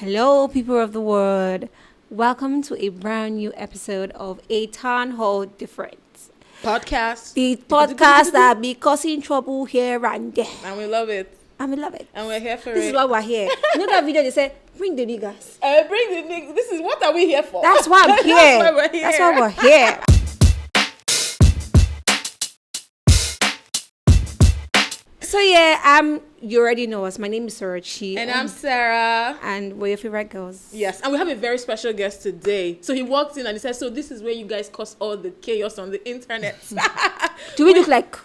Hello, people of the world. Welcome to a brand new episode of A Town Hall Difference. Podcast. The podcast that be causing trouble here and there. And we love it. And we love it. And we're here for This it. is why we're here. You know that video they said, bring the niggas. Bring the niggas. This is what are we here for? That's why I'm here. That's why we're here. That's why we're here. So yeah, you already know us. My name is Sorochi. And I'm Sarah. And we're your favorite girls. Yes, and we have a very special guest today. So he walked in and he said, so this is where you guys cause all the chaos on the internet. Do we look like...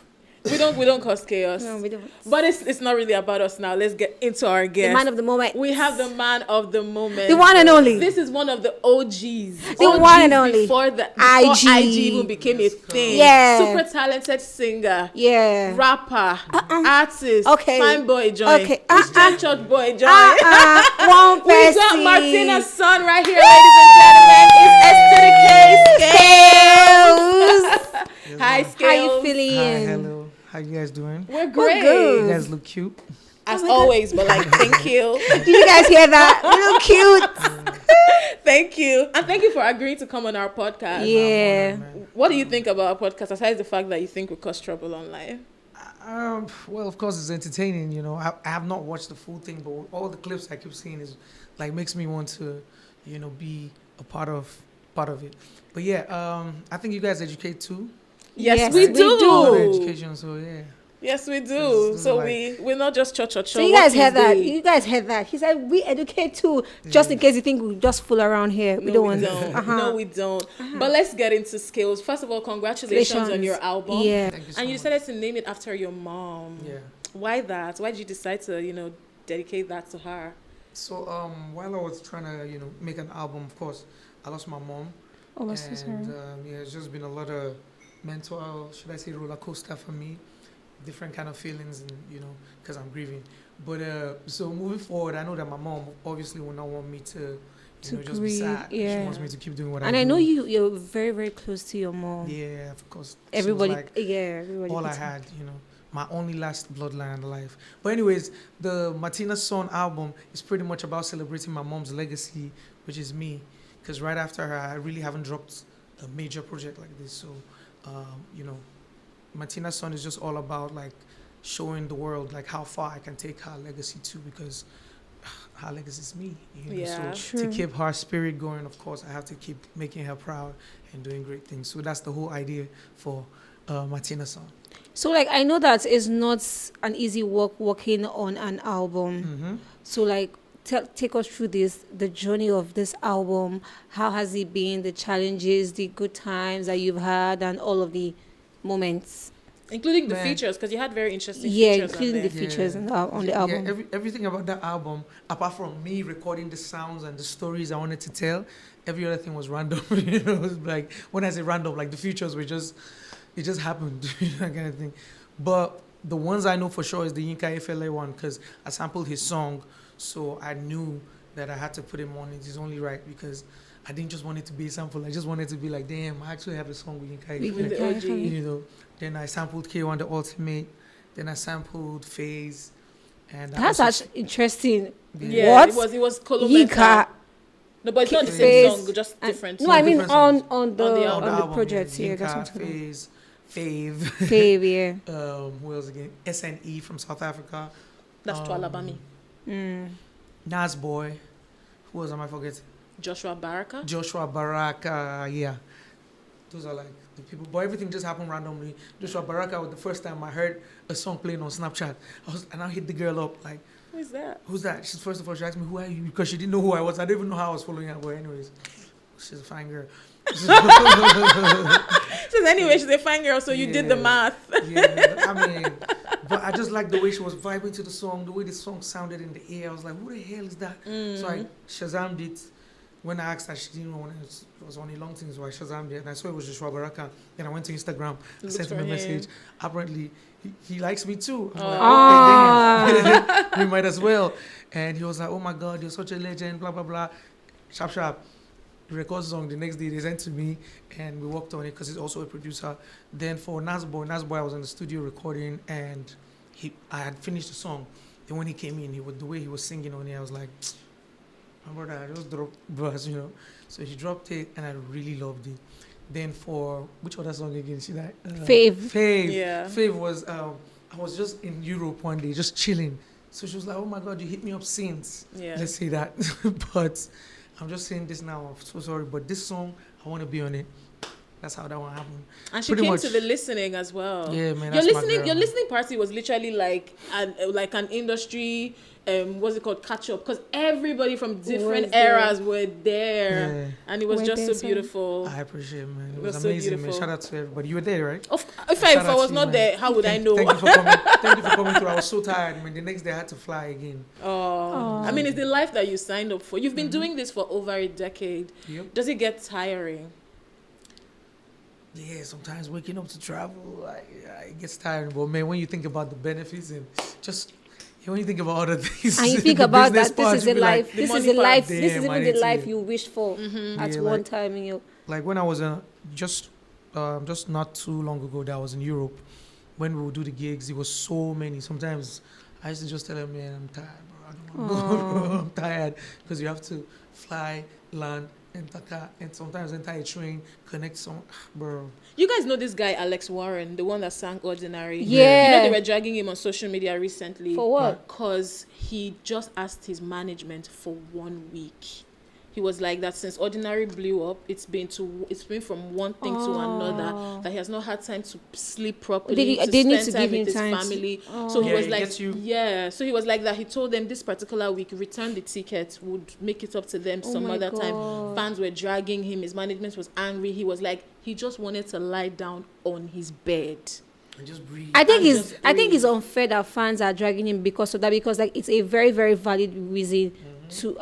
We don't cause chaos. No, we don't. But it's not really about us now. Let's get into our guest. The man of the moment. We have the man of the moment. The one and only. This is one of the OGs. The one and only. Before IG even became a thing. Yeah. Super talented singer. Yeah. Rapper. Artist. Okay. Fine boy join. Okay. Christian church boy join. One person. We got Martina's son right here, ladies and gentlemen. It's S to the K. Scales. Hi, Scales. How you feeling? Hi, hello. How you guys doing? We're great. good. You guys look cute. As always, but like, thank you. Did you guys hear that? Little cute. Thank you. And thank you for agreeing to come on our podcast. Yeah. What do you think about our podcast, aside the fact that you think we cause trouble online? Well, of course, it's entertaining. You know, I have not watched the full thing, but all the clips I keep seeing is like makes me want to, be a part of it. But yeah, I think you guys educate too. Yes, we do. Education, so yeah. Yes, we do. It's So like- we're not just cho. So you guys heard that? You guys heard that? He said we educate too, just in case you think we just fool around here. We don't want to. No, we don't. But let's get into Skales. First of all, congratulations on your album. Yeah. Thank you so And you much. decided to name it after your mom. Yeah. Why that? Why did you decide to, dedicate that to her? So while I was trying to make an album, of course, I lost my mom. Oh, that's so sorry. And it's just been a lot of mental, should I say, roller coaster for me. Different kind of feelings, and because I'm grieving. But so moving forward, I know that my mom obviously will not want me to just be sad. Yeah. She wants me to keep doing what I do. And I know you're very, very close to your mom. Yeah, of course. Everybody, She was like everybody. all I had, my only last bloodline alive. But anyways, the Martina's Son album is pretty much about celebrating my mom's legacy, which is me. Because right after her, I really haven't dropped a major project like this. So, Martina's Son is just all about like showing the world like how far I can take her legacy too, because her legacy is me. Yeah. So to keep her spirit going, of course, I have to keep making her proud and doing great things. So that's the whole idea for Martina's Son. So like I know that it's not an easy work working on an album. Mm-hmm. So like take us through the journey of this album. How has it been? The challenges, the good times that you've had, and all of the moments. Including the Man. features, because you had very interesting features. Including the features on the album. Yeah, everything about that album, apart from me recording the sounds and the stories I wanted to tell, every other thing was random. It was like, when I say random, like the features were it just happened, that kind of thing. But the ones I know for sure is the Yinka FLA one, because I sampled his song, so I knew that I had to put him on. It is only right, because I didn't just want it to be a sample. I just wanted to be like, damn, I actually have a song with Yinka With the FLA. OG. Then I sampled K1 The Ultimate. Then I sampled Phase. And That's actually interesting. Yeah, What? it was Colombian. Yinka. No, but it's not the Phase, same song, just different. No, I mean different songs. on the album, projects. Yeah, that's Yinka, what I'm talking Phase, Fave. about. Fave, yeah. Who else again? SNE from South Africa. That's to Alabama. Nas Boy. Who else am I forgetting? Joshua Baraka. Joshua Baraka. Yeah. Those are like the people. But everything just happened randomly. Joshua Baraka was the first time I heard a song playing on Snapchat. And I hit the girl up like, Who is that? who's that? She's first of all, she asked me, who are you? Because she didn't know who I was. I didn't even know how I was following her. But anyways, she's a fine girl. Says anyway, she's a fine girl, so you did the Yeah. math. Yeah, I mean, but I just like the way she was vibing to the song, the way the song sounded in the air. I was like, who the hell is that? So I Shazammed it. When I asked her, she didn't know when it was only long things, so I Shazammed it. And I saw it was Joshua Baraka. Then I went to Instagram, I sent him a message. Apparently, he likes me too. I'm like, okay, damn. We might as well. And he was like, oh my God, you're such a legend, blah, blah, blah. Sharp, sharp. He records the song the next day, they sent to me, and we worked on it because he's also a producer. Then for Nas Boy, I was in the studio recording, and I had finished the song. Then when he came in, the way he was singing on it, I was like, brother, I just dropped verse, you know. So she dropped it, and I really loved it. Then for which other song again? She like Fave. Fave. Yeah. Fave was I was just in Europe one day, just chilling. So she was like, "Oh my God, you hit me up since." Yeah. Let's say that. But I'm just saying this now. I'm so sorry, but this song I want to be on it. That's how that one happened. And she Pretty came much. to the listening as well. Yeah, man. Your That's my listening, girl, your man. listening party was literally like an industry, what's it called, catch up, because everybody from different Was there. eras were there, Yeah. and it was Were just there, so so- beautiful. I appreciate it, man. It It was was so amazing, man. beautiful. Shout out to everybody. You were there, right? If Shout I out was to you, not man. there, how would I know? Thank you for coming. Thank you for coming through. I was so tired, man. The next day I had to fly again. Oh, I mean, it's the life that you signed up for. You've been doing this for over a decade. Yep. Does it get tiring? Yeah, sometimes waking up to travel, it gets tiring. But man, when you think about the benefits and just when you think about other things, And you think the about business that this part, is you a be like, life, the this is money a part, life, this is damn, I even need the to- life you wished for at Yeah, one like- time in your. like when I was just not too long ago that I was in Europe, when we would do the gigs, it was so many. Sometimes I used to just tell them, man, I'm tired, bro. I don't want to go, bro. I'm tired because you have to fly, land, enter car, and sometimes enter a train, connect some, bro. You guys know this guy, Alex Warren, the one that sang Ordinary? Yeah. You know they were dragging him on social media recently. For what? Because he just asked his management for 1 week. He was like that since Ordinary blew up, it's been from one thing to another, that he has not had time to sleep properly, They to need spend to time give with him his time to- family. So he Yeah, was it like, gets you- so he was like that. He told them this particular week, return the ticket, would make it up to them some my other time. God. Fans were dragging him. His management was angry. He was like, he just wanted to lie down on his bed. And just breathe. I think And it's just I think breathe. it's unfair that fans are dragging him because of that, because like it's a very, very valid reason to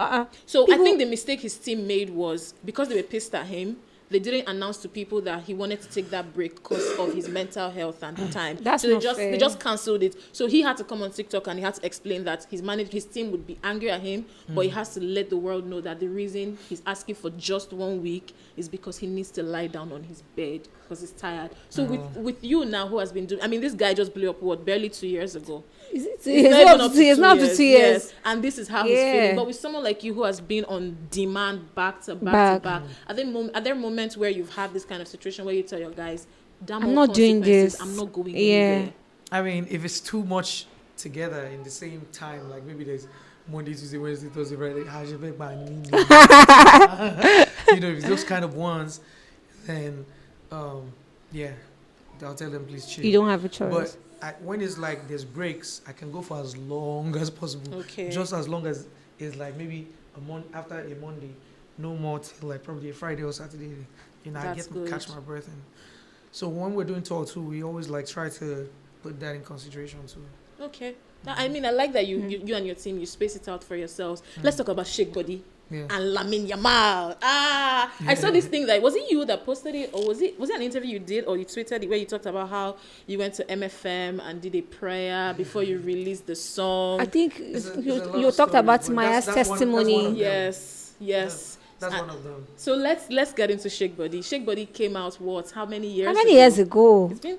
So I People- think the mistake his team made was because they were pissed at him, they didn't announce to people that he wanted to take that break because of his mental health and time. That's so they not just fair. they just cancelled it. So he had to come on TikTok and he had to explain that his team would be angry at him, but he has to let the world know that the reason he's asking for just 1 week is because he needs to lie down on his bed because he's tired. So with you now, who has been doing, I mean, this guy just blew up barely 2 years ago. it's It's not even up to it's not up to 2 years. Yes. And this is how he's Yeah. feeling. But with someone like you who has been on demand back to Back. to back, are there moments where you've had this kind of situation where you tell your guys, damn, I'm all not doing consequences, this. I'm not going Yeah. anywhere. I mean, if it's too much together in the same time, like maybe there's Monday, Tuesday, Wednesday, Thursday, Friday, you know, if it's those kind of ones, then yeah, I'll tell them please chill. You don't have a choice. But when it's like there's breaks, I can go for as long as possible. Okay. Just as long as it's like maybe a month after a Monday, no more till like probably a Friday or Saturday. You know, I That's get to good. catch my breath. And so when we're doing tour too, we always like try to put that in consideration too. Okay. Now, I mean, I like that you and your team, you space it out for yourselves. Let's talk about Shake Body Yeah. and Lamine Yamal. I saw this thing that, was it you that posted it, or was it an interview you did, or you tweeted it where you talked about how you went to MFM and did a prayer before you released the song? I think There's a lot you of talked stories, about but Maya's that's one of testimony. them. Yes. That's And- one of them. So let's get into Shake Body. Shake Body came out how many years? How many years ago? It's been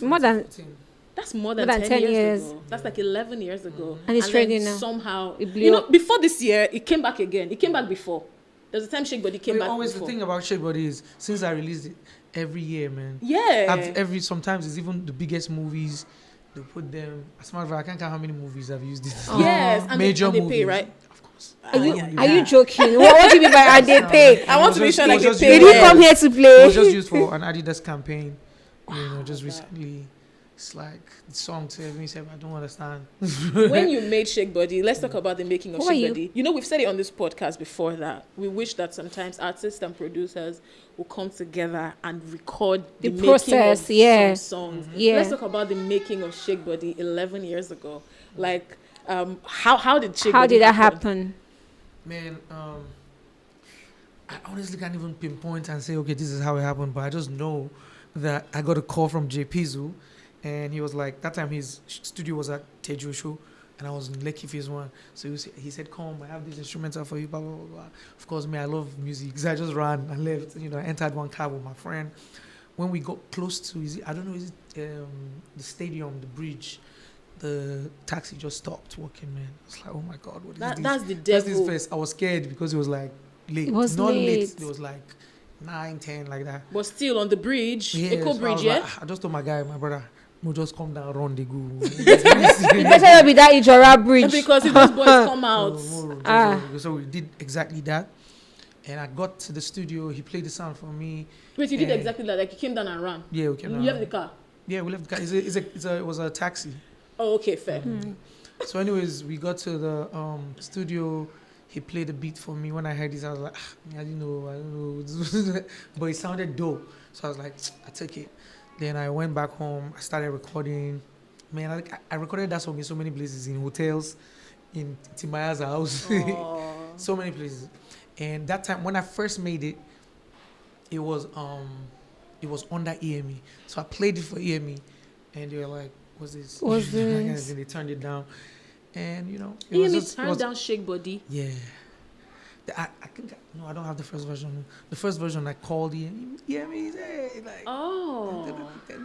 More than- 2014. that's more than, More than 10 10 years years. ago. That's like 11 years ago. And it's then trending now. Somehow It blew up. before this year it came back again. It came back before. There's a time Shake Body came Wait, back always before. the thing about Shake Body is since I released it every year, man. Yeah. Sometimes it's even the biggest movies. They put them. As a matter of fact, I can't count how many movies I've used this. Yes. And Major they movies. pay, right? Of course. Are you joking? What do you mean by and they pay? I want to be sure like they just pay Did he well. come here to It play? was just used for an Adidas campaign. You know, just that. recently. It's like the song to everyone said, I don't understand. When you made Shake Body, let's talk about the making of Who are Shake you? Body. You know, we've said it on this podcast before that we wish that sometimes artists and producers will come together and record The making process, of yeah. some songs. Yeah. Let's talk about the making of Shake Body 11 years ago. Like, how did Shake How Body did that happen? Man, I honestly can't even pinpoint and say, okay, this is how it happened. But I just know that I got a call from J Pizzo, and he was like, that time his studio was at Tejo Show, and I was in Lekki Phase 1. So he said, come, I have this instrumental for you, blah, blah, blah, blah. Of course, me, I love music. So I just ran and left, you know, I entered one car with my friend. When we got close to, I don't know, is it the stadium, the bridge? the taxi just stopped working, man. I was like, oh my God, what is That, this? that's the That's devil. this face. I was scared because it was like late. It was Not late. late. It was like 9, 10, like that. But still on the bridge, Yeah, Echo so Bridge, I was yeah. like, I just told my guy, my brother, no, just come down, run, they go. It better not be that Ijora bridge. Because if those boys come out, So we did exactly that. And I got to the studio. He played the sound for me. wait, you did Yeah. exactly that. Like you came down and ran. Yeah, we came You down. left the car. Yeah, we left the car. It was a taxi. Oh, okay, fair. So, anyways, we got to the studio. He played a beat for me. When I heard this, I was like, I don't know. But it sounded dope. So I was like, I took it. Then I went back home. I started recording. Man, I recorded that song in so many places, in hotels, in Timaya's house, so many places. And that time, when I first made it, it was under EME. So I played it for EME, and they were like, "What's this?" What's this? And they turned it down, and it You was mean just, turn down Shake Body? yeah. I think no, I don't have the first version. The first version I called EME, like Oh.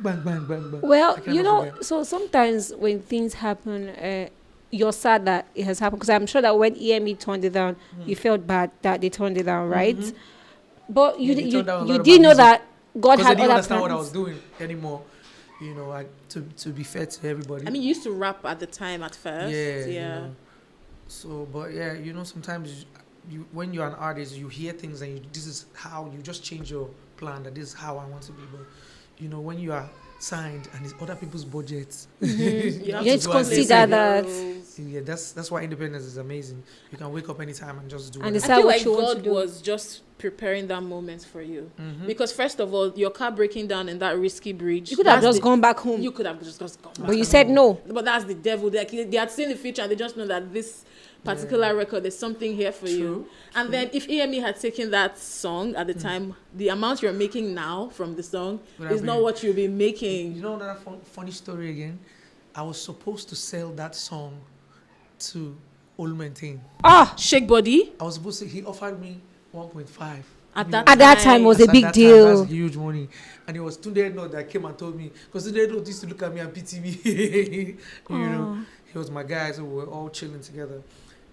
bang bang bang bang. Well, I cannot forget. so sometimes when things happen, you're sad that it has happened, because I'm sure that when EME turned it down, you felt bad that they turned it down, right? But Yeah, they turned down a lot you of did my know music. that God Because I had didn't other understand what I was plans. doing anymore. To be fair to everybody. I mean, you used to rap at the time at first. yeah. Yeah. So, but yeah, sometimes you when you're an artist, you hear things and this is how you just change your plan. That this is how I want to be. But when you are signed and it's other people's budgets, You have You need to to do as they consider say. that. Yeah, that's why independence is amazing. You can wake up anytime and just do And it. it's I feel what like you want to God do. was just preparing that moment for you. Because first of all, your car breaking down in that risky bridge. You could have that's just gone back home, You could have just gone back. but you said no. But that's the devil. They had seen the future and they just know that this particular record, there's something here for you. And then if EME had taken that song at the time, the amount you're making now from the song Would have is not been- what you'll be making. You know another funny story again? I was supposed to sell that song to Olumentin. Ah, Shake Body I was supposed to. He offered me 1.5. at at that time was a At big that deal. Time, that's huge money. And it was Tunde No that came and told me, because Tunde No used to look at me and pity me. He was my guy, so we were all chilling together.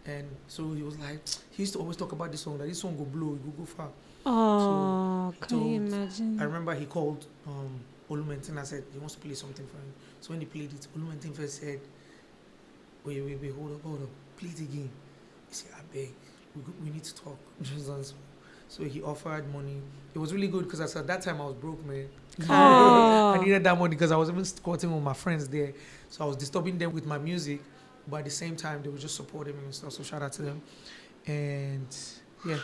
And so he was like, he used to always talk about this song, that this song will blow, it will go far. Oh, can you told- imagine? I remember he called Olumentin and said he wants to play something for him. So when he played it, Olumentin first said, wait, hold up, play it again. He said, I beg, we need to talk. So he offered money. It was really good because at that time I was broke, man. I needed that money because I was even squatting with my friends there. So I was disturbing them with my music, but at the same time they were just supporting me and stuff. So shout out to them. And yeah.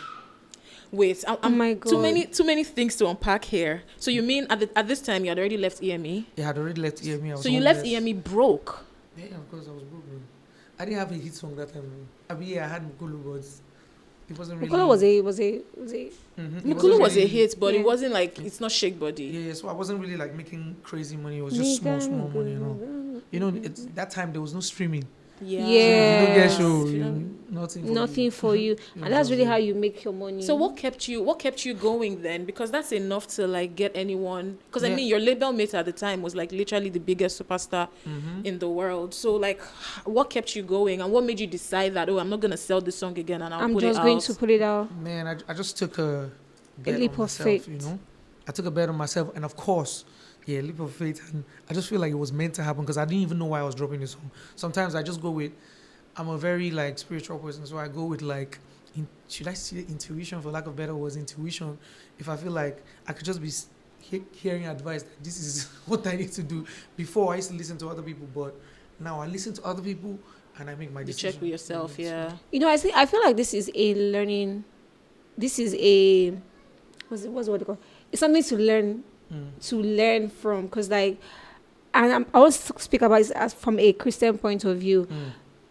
Wait, Oh my God. too many things to unpack here. So you mean at this time you had already left EME? Yeah, I had already left EME. I was So you left homeless. EME broke. Yeah, of course I was broke, man. I didn't have a hit song that time. Man. I mean, yeah, I had Mukulu, but it wasn't really. Mukulu was a It Mukulu wasn't was a really- hit, but Yeah. it wasn't like it's not Shake Body. Yeah, so I wasn't really like making crazy money. It was just small money, it's that time there was no streaming. Yeah. Yeah. You don't get Yes. show, You know. nothing. Nothing for you, Yeah, and that's really yeah. how you make your money. So what kept you going then? Because that's enough to like get anyone. Because I Yeah. mean, your label mate at the time was like literally the biggest superstar Mm-hmm. in the world. So like, what kept you going, and what made you decide that I'm not gonna sell this song again and I'll I'm put just it going out? to put it out. Man, I just took a bet leap on of myself, faith. I took a bet on myself, and of course, yeah, leap of faith. And I just feel like it was meant to happen because I didn't even know why I was dropping this song. Sometimes I just go with, I'm a very like spiritual person, so I go with like, should I say intuition, for lack of better words, intuition. If I feel like I could just be hearing advice that this is what I need to do. Before I used to listen to other people, but now I listen to other people and I make my You decision. check with yourself, yeah. I feel like this is a learning. This is a what's what they call? It's something to learn from, because like, and I always speak about it as from a Christian point of view.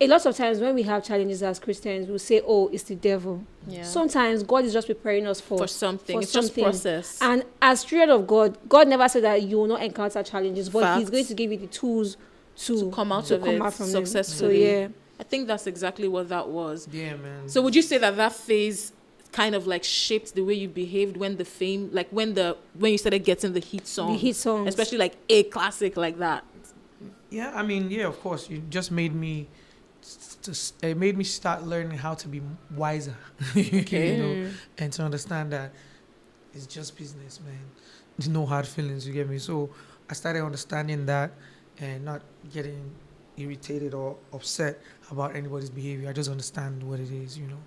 A lot of times when we have challenges as Christians, we'll say, "Oh, it's the devil." Yeah. Sometimes God is just preparing us for something. for It's just something. process. And as children of God, God never said that you will not encounter challenges, but He's Facts. going to give you the tools to come out to of come it out from them. successfully. So yeah, I think that's exactly what that was. Yeah, man. So would you say that phase kind of like shaped the way you behaved when the fame, like when you started getting the hit song, the hit songs. especially like a classic like that? Yeah, I mean, yeah, of course. You just made me, it made me start learning how to be wiser, Okay. you know, and to understand that it's just business, man. There's no hard feelings, you get me? So I started understanding that and not getting irritated or upset about anybody's behavior. I just understand what it is, you know.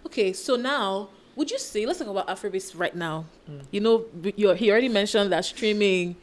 Okay, so now, would you say, let's talk about Afrobeats right now. Mm. You know, he already mentioned that streaming,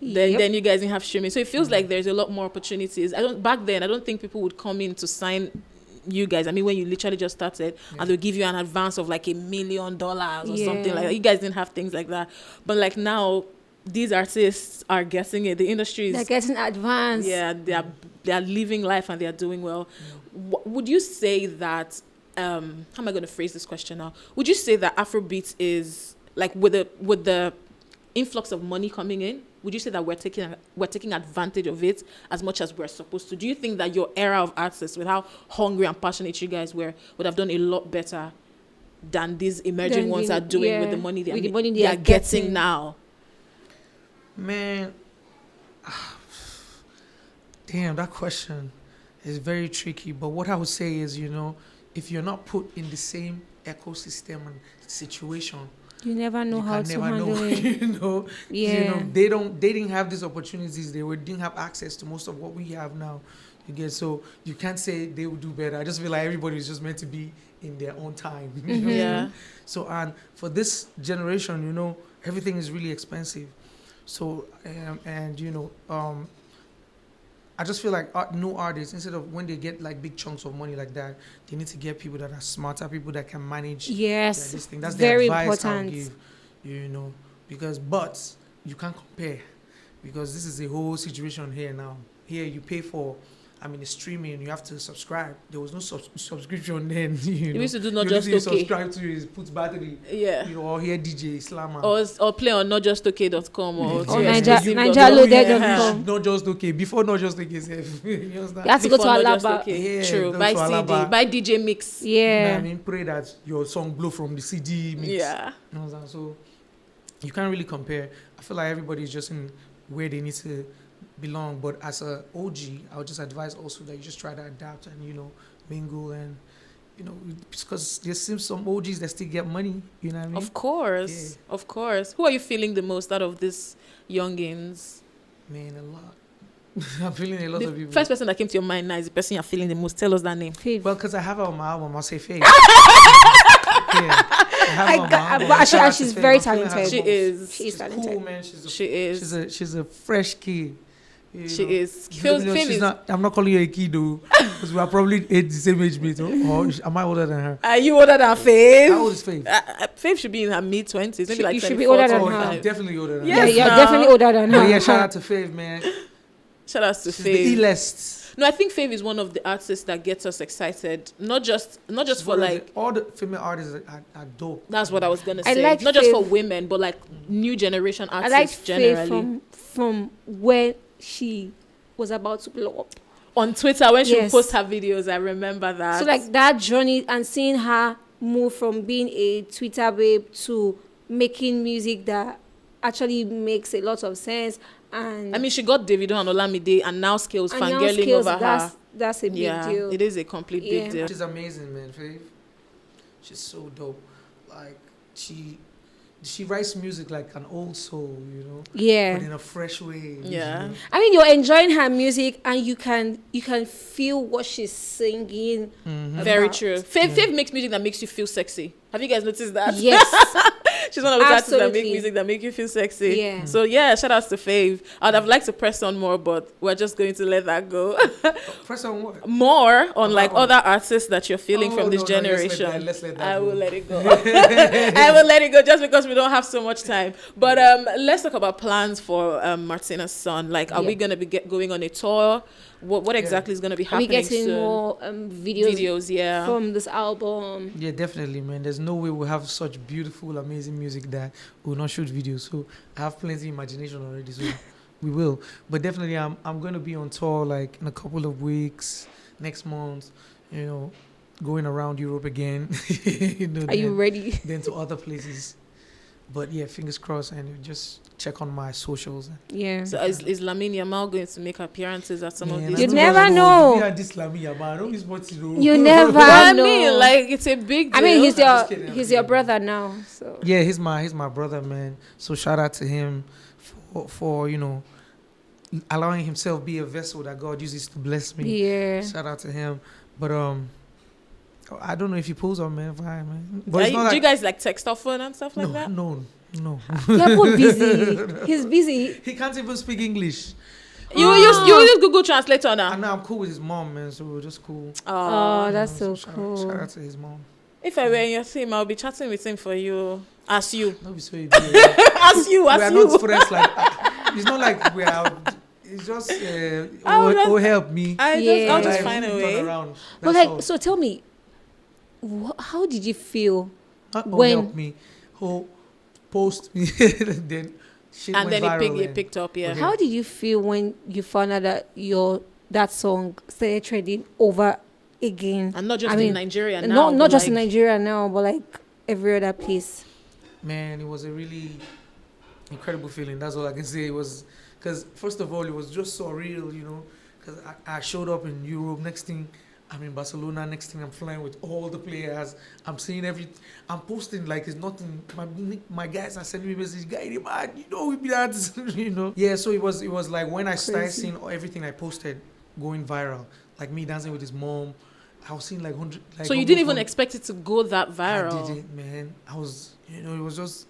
Yep. then you guys didn't have streaming. So it feels like there's a lot more opportunities. Back then, I don't think people would come in to sign you guys. I mean, when you literally just started and they'll give you an advance of like $1 million or something like that. You guys didn't have things like that. But like now, these artists are getting it. The industry is... They're getting advanced. Yeah, they are living life and they are doing well. Would you say that... how am I going to phrase this question now? Would you say that Afrobeat is like with the influx of money coming in? Would you say that we're taking advantage of it as much as we're supposed to? Do you think that your era of artists, with how hungry and passionate you guys were, would have done a lot better than these emerging ones are doing with the money they are getting now? Man, damn, that question is very tricky. But what I would say is, you know, if you're not put in the same ecosystem and situation, you never know you how can to never handle know. it. You know, Yeah. you know, they didn't have these opportunities. Didn't have access to most of what we have now. You get, so you can't say they would do better. I just feel like everybody is just meant to be in their own time. You know? Yeah. So, and for this generation, you know, everything is really expensive. So, and you know, I just feel like new artists, instead of when they get like big chunks of money like that, they need to get people that are smarter, people that can manage Yes. this thing. That's very the advice I'll important. give, you know, but you can't compare, because this is a whole situation here now. Here you pay for, I mean, the streaming, you have to subscribe. There was no subscription then. You know, used to do Not you Just only Okay. subscribe to is put battery, Yeah. you know, or hear DJ Islam. Or play on notjustok.com or Or Nigerloaded.com. Not just okay. Before not just okay. You understand? You have to go to Before Not Just Alaba. Okay. Yeah, True. go Buy to CD. Alaba. Buy DJ mix. Yeah. I mean, pray that your song blow from the CD mix. Yeah. You know what I'm saying? So you can't really compare. I feel like everybody's just in where they need to belong. But as a OG, I would just advise also that you just try to adapt and, you know, mingle and, you know, because there seems some OGs that still get money. You know what I mean? Of course. Yeah. Of course. Who are you feeling the most out of these youngins? Man, a lot. I'm feeling a lot The of people. first person that came to your mind now is the person you're feeling the most. Tell us that name. Faith. Well, because I have her on my album, I'll say Faith. Yeah. I have her on my album. but Shout out to she's Faith. very I'm feeling her talented. She most. is. She is She's talented. cool, man. She is. She's a fresh kid. You She know. is. You know, Fame she's is. not, I'm not calling her a kid though, because we are probably the same age mate. Or am I older than her? Are you older than Faith? How old is Faith? Faith should be in her mid-20s. Maybe like You should be 24, older than Oh, her. I'm 25. definitely older than Yes, her. Yeah, you're now. definitely older than her. But yeah, shout out to Faith, man. Shout out to She's the Faith. E-list. No, I think Faith is one of the artists that gets us excited. Not just for like. All the female artists are dope. That's what I was gonna I say. like Not just for Faith. women, but like new generation I artists like Faith generally. from when she was about to blow up. On Twitter, when she would Yes. post her videos, I remember that. So like that journey and seeing her move from being a Twitter babe to making music that actually makes a lot of sense. And I mean, she got Davido and Olamide, and now Skales and now fangirling Skales, over her. that's a big Yeah, deal. it is a complete Yeah. big deal. She's amazing, man. Faith. She's so dope. Like she writes music like an old soul, you know, Yeah. but in a fresh way. Yeah. You know? I mean, you're enjoying her music and you can feel what she's singing. Very about. true. Faith makes music that makes you feel sexy. Have you guys noticed that? Yes. She's one of those artists that make Absolutely. music that make you feel sexy. Yeah. So yeah, shout outs to Faith. I'd have liked to press on more, but we're just going to let that go. Press on what? More on like About other artists that you're feeling Oh, from this no, generation. let's let that I go. will let it go. I will let it go just because we don't have so much time. But let's talk about plans for Martina's son. Like, are we going to be going on a tour? What exactly is going to be Are we happening getting soon? more Videos, yeah. from this album? Yeah, definitely, man. There's no way we'll have such beautiful, amazing music that we'll not shoot videos. So I have plenty of imagination already, so we will. But definitely, I'm going to be on tour like in a couple of weeks, next month, you know, going around Europe again. You know, Are you ready? then to other places. But yeah, fingers crossed, and you just check on my socials. Yeah. So is Lamine Yamal going to make appearances at some of Man, these? I You don't never even know. Yeah, this Lamia, man. I don't miss what you know. You never But I know. mean, like, it's a big deal. I mean, he's I'm your just kidding, I'm he's your kidding. brother now. So Yeah, he's my brother, man. So shout out to him for allowing himself be a vessel that God uses to bless me. yeah. Shout out to him. But I don't know if he pulls on, man. Fine, man. But Are it's you, not do like you guys like text often and stuff like that? no. You're both busy. He's busy. He can't even speak English. You use Google Translator now. And now I'm cool with his mom, man. So we're just cool. Oh, You that's know, so shout cool. out to his mom. If I were in your team, I'll be chatting with him for you. As you. Don't be so As you. We are As not you. friends like that. It's not like we are. It's just help me. I'll Yeah. just Like, find a turn way. around. But That's like, all. so tell me, how did you feel? When help me, who post me, then shit And went then viral it picked up, yeah. Okay. How did you feel when you found out that that song started trending over again? And not just I mean, in Nigeria now. not but just in like- Nigeria now, but like every other place. Man, it was a really incredible feeling. That's all I can say. It was because first of all, it was just surreal, because I showed up in Europe. Next thing, I'm in Barcelona. Next thing, I'm flying with all the players. I'm seeing I'm posting like it's nothing. My guys are sending me messages. Guy, man, we be that, Yeah, so it was like when I started Crazy. seeing everything I posted going viral, like me dancing with his mom. I was seeing like 100. Like So you didn't almost even one- expect it to go that I viral. didn't, man. I was, it was just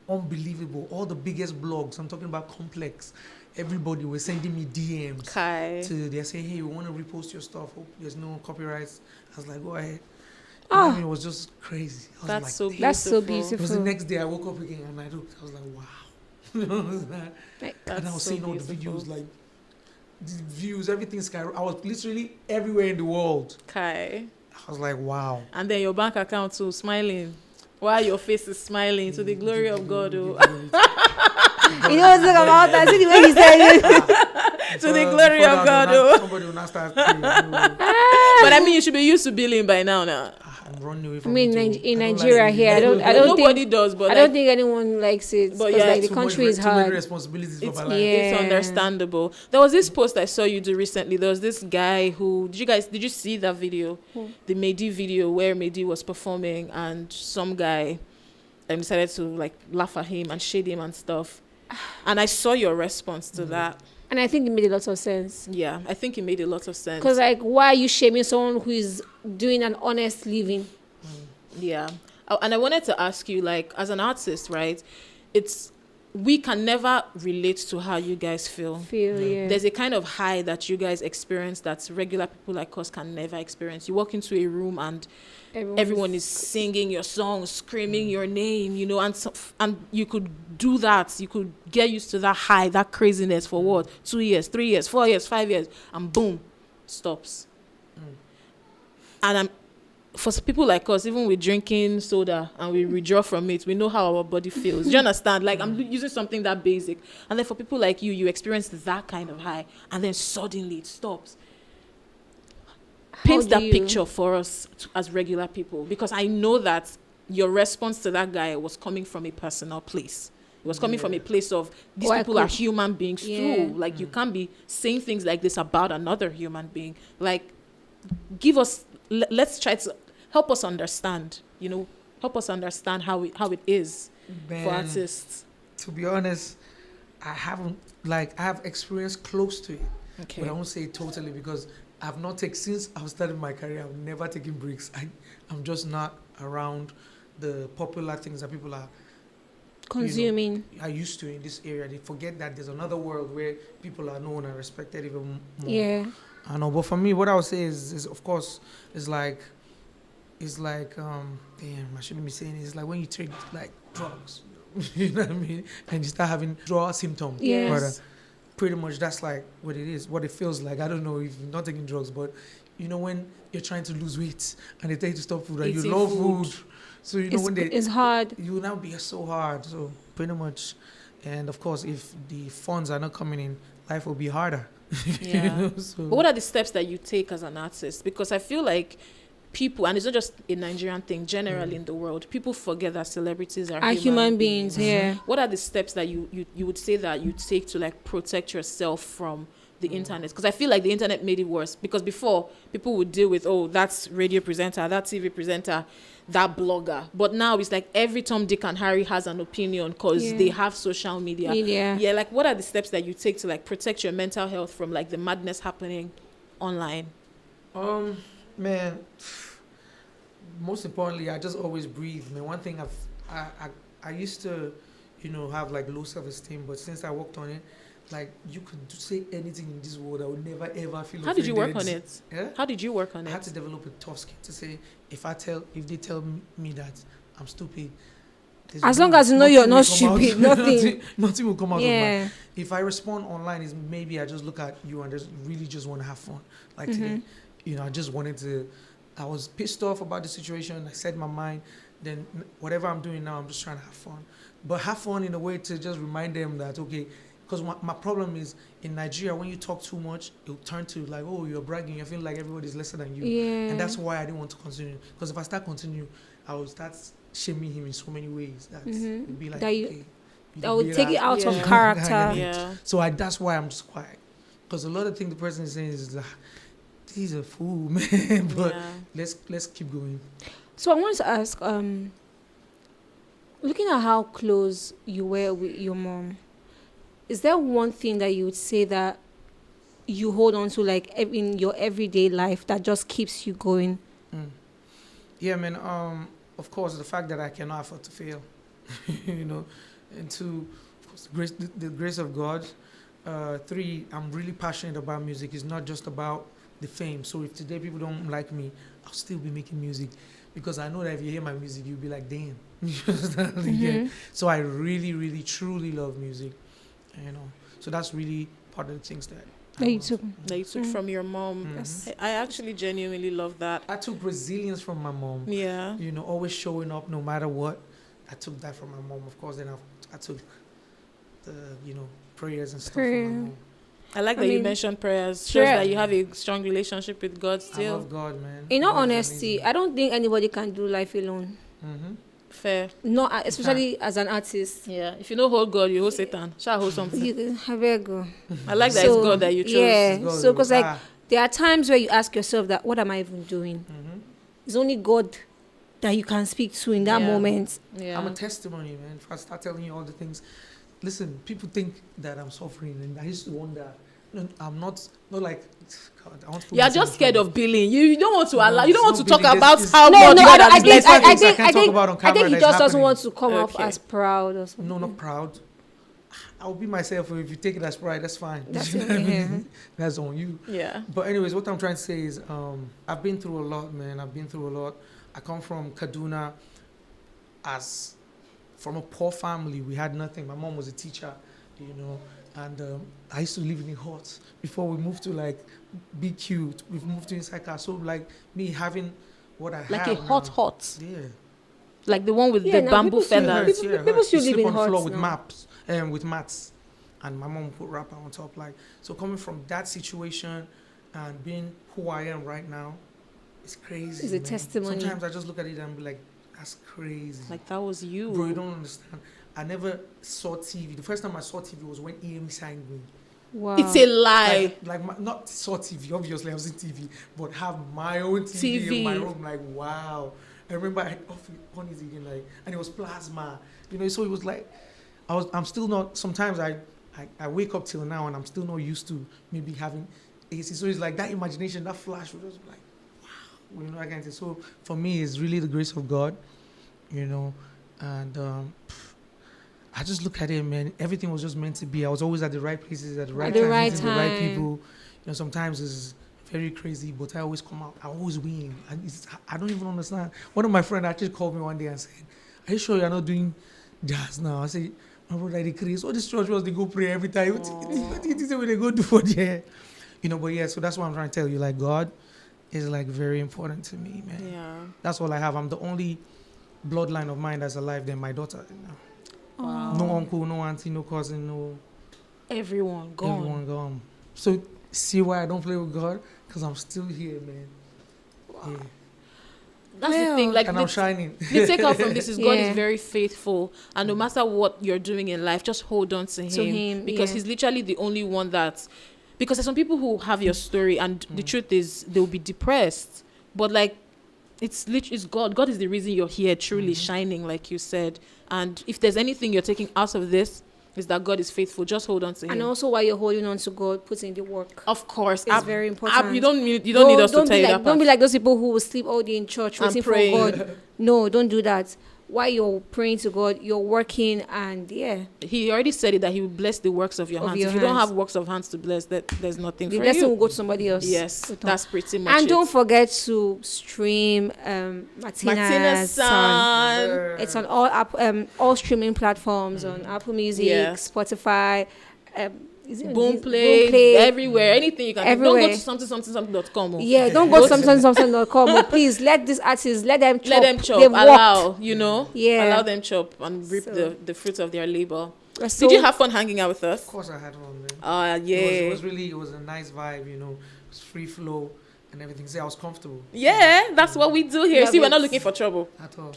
unbelievable. All the biggest blogs, I'm talking about Complex, everybody was sending me DMs. Kai. They're saying, hey, we want to repost your stuff. Hope there's no copyrights. I was like, go ahead. Oh. I mean, it was just crazy. I was That's like, so damn. That's so It was the beautiful. next day I woke up again and I looked. I was like, wow. Like, And I That's was so seeing all the beautiful. videos, like the views, everything skyrocketed. I was literally everywhere in the world. Kai. I was like, wow. And then your bank account too, smiling. While your face is smiling to the glory of God. Oh. you know what's like about that? See the way he said it. To the glory of God. Oh. Somebody will not start praying. But I mean, you should be used to billing by now. I'm running away I from mean, it. in I don't Nigeria like it. here, I don't Nobody think does, but I like, don't think anyone likes it. But But yeah, like the Too country much- is Too many hard. responsibilities for It's- my life. Yeah. it's understandable. There was this post I saw you do recently. There was this guy who did you see that video? The Mehdi video where Mehdi was performing and some guy decided to like laugh at him and shade him and stuff. And I saw your response to that. And I think it made a lot of sense. Yeah, I think it made a lot of sense. Because like, why are you shaming someone who is doing an honest living? Yeah. And I wanted to ask you, like, as an artist, right? We can never relate to how you guys feel. Yeah. There's a kind of high that you guys experience that regular people like us can never experience. You walk into a room and everyone is singing your song, screaming your name, and you could do that. You could get used to that high, that craziness for what? 2 years, 3 years, 4 years, 5 years, and boom, stops. And for people like us, even with drinking soda and we withdraw from it, we know how our body feels. Do you understand? Like, I'm using something that basic. And then for people like you experience that kind of high, and then suddenly it stops. Paint that picture for us as regular people, because I know that your response to that guy was coming from a personal place. It was coming from a place of these people are human beings too. Like, you can't be saying things like this about another human being. Like, give us, let's try to help us understand, help us understand how it is for artists. To be honest, I have experience close to it. Okay. But I won't say it totally because I've not taken, since I've started my career, I've never taken breaks. I'm just not around the popular things that people are consuming. Are used to in this area. They forget that there's another world where people are known and respected even more. Yeah. I know, but for me, what I would say is of course, is like, damn, I shouldn't be saying it. It's like when you take like drugs, you know what I mean, and you start having withdrawal symptoms. Yes. But pretty much that's like what it is, what it feels like. I don't know if you're not taking drugs, but when you're trying to lose weight and they tell you to stop food and you Eating love food. food, so It's hard. you will now be so hard. So pretty much, and of course, if the funds are not coming in, life will be harder. Yeah. So But what are the steps that you take as an artist? Because I feel like people, and it's not just a Nigerian thing, generally in the world, people forget that celebrities are human beings. Yeah. What are the steps that you would say that you take to like protect yourself from the internet? Because I feel like the internet made it worse, because before people would deal with, oh, that's radio presenter, that TV presenter, that blogger, but now it's like every Tom, Dick and Harry has an opinion because they have social media. Yeah, like what are the steps that you take to like protect your mental health from like the madness happening online? Man, most importantly, I just always breathe. Man, one thing I used to, have like low self-esteem, but since I worked on it, like you could say anything in this world, I would never ever feel. How did you work on it? Yeah? How did you work on it? I had to develop a tough skin to say if they tell me that I'm stupid. As long as you know you're not stupid, nothing will come out of my. If I respond online, is maybe I just look at you and just want to have fun. Like today, I just wanted to. I was pissed off about the situation. I said my mind. Then whatever I'm doing now, I'm just trying to have fun. But have fun in a way to just remind them that, okay, because my problem is in Nigeria, when you talk too much, it'll turn to like, oh, you're bragging. You feel like everybody's lesser than you. Yeah. And that's why I didn't want to continue. Because if I start continue, I will start shaming him in so many ways. That it'll be like, that would take it out of character. Yeah. So that's why I'm just quiet. Because a lot of things the person is saying is like, he's a fool, man. But let's keep going. So I wanted to ask, looking at how close you were with your mom, is there one thing that you would say that you hold on to like in your everyday life that just keeps you going? Yeah, man. Of course, the fact that I cannot afford to fail, and two, of course, the grace of God. Three, I'm really passionate about music. It's not just about the fame. So if today people don't like me, I'll still be making music, because I know that if you hear my music, you'll be like, damn. Yeah. So I really, really, truly love music. So that's really part of the things that you took from your mom. Yes. I actually genuinely love that. I took resilience from my mom. Yeah. Always showing up no matter what. I took that from my mom. Of course, then I took the, prayers and stuff from my mom. I like that you mentioned prayers. Shows that you have a strong relationship with God still. I love God, man. In all honesty, I don't think anybody can do life alone. Fair. No, especially as an artist. Yeah. If you don't hold God, you hold Satan. Shall hold something. I better go. I like that it's God that you chose. Yeah. So, because there are times where you ask yourself that, what am I even doing? It's only God that you can speak to in that moment. Yeah. I'm a testimony, man. If I start telling you all the things, listen, people think that I'm suffering, and I used to wonder. No, I'm not like. God, I want to. You're just scared of billing. You don't want to allow. You don't want to talk billing. about how much. I think he just doesn't want to come off as proud or something. No, not proud. I'll be myself. If you take it as pride, that's fine. That's it. That's on you. Yeah. But anyways, what I'm trying to say is, I've been through a lot, man. I've been through a lot. I come from Kaduna, from a poor family. We had nothing. My mom was a teacher, and I used to live in the hut before we moved to like BQ. We've moved to inside car. So like me having what I have like a hut. Yeah. Like the one with the bamboo feathers. People still live in on the huts floor with now. with mats, and my mom put wrapper on top. Like, so coming from that situation and being who I am right now, it's crazy. It's a testimony. Sometimes I just look at it and be like, that's crazy. Like that was you. Bro, you don't understand. I never saw TV. The first time I saw TV was when EME signed me. Wow. It's a lie. Not saw TV, obviously I was in TV, but have my own TV in my room. Like, wow. I remember I off it on it again, and it was plasma. So it was like, I'm still not, sometimes I wake up till now and I'm still not used to maybe having AC. So it's like that imagination, that flash was just like, wow. I can't say. So for me, it's really the grace of God, and I just look at it, man. Everything was just meant to be. I was always at the right places at the right time, meeting the right people. Sometimes it's very crazy, but I always come out. I always win. I don't even understand. One of my friends actually called me one day and said, "Are you sure you're not doing jazz now?" I said, "My brother, they crazy. So this church was they go pray every time. What is it they go do for there?" But yeah. So that's what I'm trying to tell you. Like, God is like very important to me, man. Yeah. That's all I have. I'm the only bloodline of mine that's alive than my daughter. Wow. No uncle, no auntie, no cousin, no. Everyone gone. So see why I don't play with God? Because I'm still here, man. Wow. Yeah. that's the thing. Like And I'm shining. the takeout from this is God Yeah. is very faithful, and no matter what you're doing in life, just hold on to him, because yeah. he's literally the only one that. Because there's some people who have your story, and the truth is they'll be depressed, but like it's literally it's God. God is the reason you're here, truly shining, like you said. And if there's anything you're taking out of this, is that God is faithful. Just hold on to him. And also, while you're holding on to God, put in the work. Of course, It's very important. You don't need us to tell you that part. Don't be like those people who will sleep all day in church And waiting for praying. God. No, don't do that. While you're praying to God, you're working, and He already said it, that he will bless the works of your Of hands. your if you don't hands. have works of hands to bless, that there's nothing the for blessing will you. go to somebody else. Yes, that's pretty much And it. don't forget to stream Martina's Martina's Son. son. It's on all streaming platforms, on Apple Music, Yeah. Spotify, is it on Boomplay, everywhere, anything you can. Don't Everywhere. go to something.com. Yeah, don't go to something.com. Oh, please let these artists let them chop. Let them chop. They've worked. Allow Yeah. allow them chop and reap So- the fruits of their labor. So- Did you have fun hanging out with us? Of course, I had one, man. Yeah. It was a nice vibe, It was free flow and everything. See, I was comfortable. Yeah, that's what we do here. Love See, we're it. not looking for trouble. At all.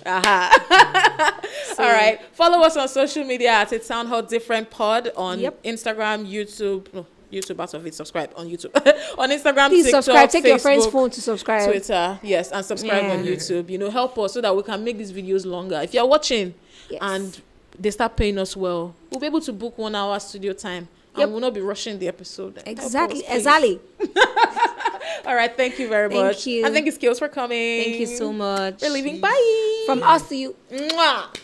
All right. Follow us on social media at It Sound How Different Pod on Yep. Instagram, YouTube. No, YouTube out of it. Subscribe on YouTube. On Instagram, Please TikTok, subscribe. Take your friend's Facebook, phone to subscribe. Twitter. Yes, and subscribe on Yeah. YouTube. Help us so that we can make these videos longer. If you're watching Yes. and they start paying us well, we'll be able to book 1 hour studio time. Yep. And we'll not be rushing the episode. Help Exactly. us, please. Exactly. All right. Thank you very Thank much. you. And thank you, Skales, for coming. Thank you so much. We're leaving. Bye. From us to you. Mwah.